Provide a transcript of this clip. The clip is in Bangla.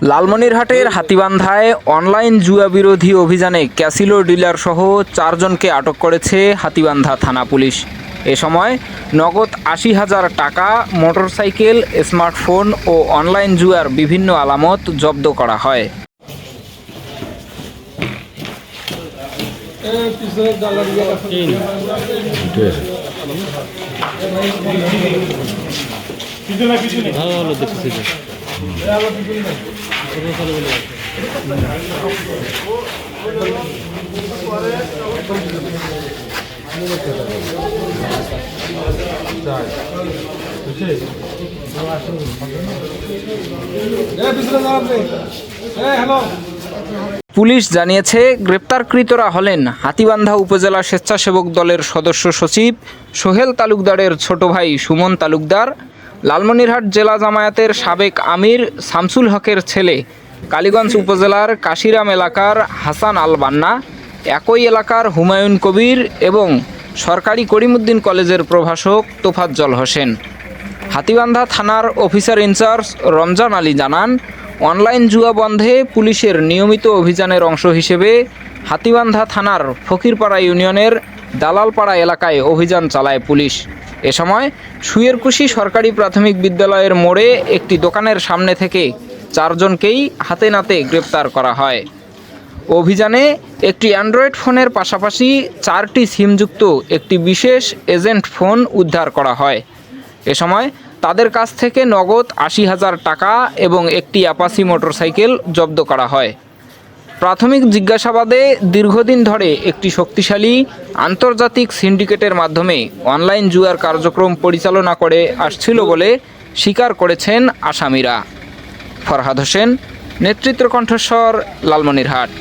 লালমনিরহাটের হাতীবান্ধায় অনলাইন জুয়া বিরোধী অভিযানে ক্যাসিনো ডিলারসহ 4 জনকে আটক করেছে হাতীবান্ধা থানা পুলিশ। এ সময় নগদ ৮০,০০০ টাকা, মোটরসাইকেল, স্মার্টফোন ও অনলাইন জুয়ার বিভিন্ন আলামত জব্দ করা হয়। পুলিশ জানিয়েছে, গ্রেপ্তারকৃতরা হলেন হাতীবান্ধা উপজেলা স্বেচ্ছাসেবক দলের সদস্য সচিব সোহেল তালুকদারের ছোট ভাই সুমন তালুকদার, লালমনিরহাট জেলা জামায়াতের সাবেক আমির শামসুল হকের ছেলে, কালীগঞ্জ উপজেলার কাশিরাম এলাকার হাসান আল বান্না, একই এলাকার হুমায়ুন কবির এবং সরকারি করিমউদ্দিন কলেজের প্রভাষক তোফাজ্জল হোসেন। হাতীবান্ধা থানার অফিসার ইনচার্জ রমজান আলী জানান, অনলাইন জুয়া বন্ধে পুলিশের নিয়মিত অভিযানের অংশ হিসেবে হাতীবান্ধা থানার ফকিরপাড়া ইউনিয়নের দালালপাড়া এলাকায় অভিযান চালায় পুলিশ। এ সময় সুয়েরকুশি সরকারি প্রাথমিক বিদ্যালয়ের মোড়ে একটি দোকানের সামনে থেকে 4 জনকেই হাতে নাতে গ্রেপ্তার করা হয়। অভিযানে একটি অ্যান্ড্রয়েড ফোনের পাশাপাশি 4টি সিমযুক্ত একটি বিশেষ এজেন্ট ফোন উদ্ধার করা হয়। এ সময় তাদের কাছ থেকে নগদ ৮০,০০০ টাকা এবং একটি অ্যাপাচি মোটরসাইকেল জব্দ করা হয়। প্রাথমিক জিজ্ঞাসাবাদে দীর্ঘদিন ধরে একটি শক্তিশালী আন্তর্জাতিক সিন্ডিকেটের মাধ্যমে অনলাইন জুয়ার কার্যক্রম পরিচালনা করে আসছিল বলে স্বীকার করেছেন আসামিরা। ফরহাদ হোসেন, নেতৃত্ব কণ্ঠস্বর, লালমনিরহাট।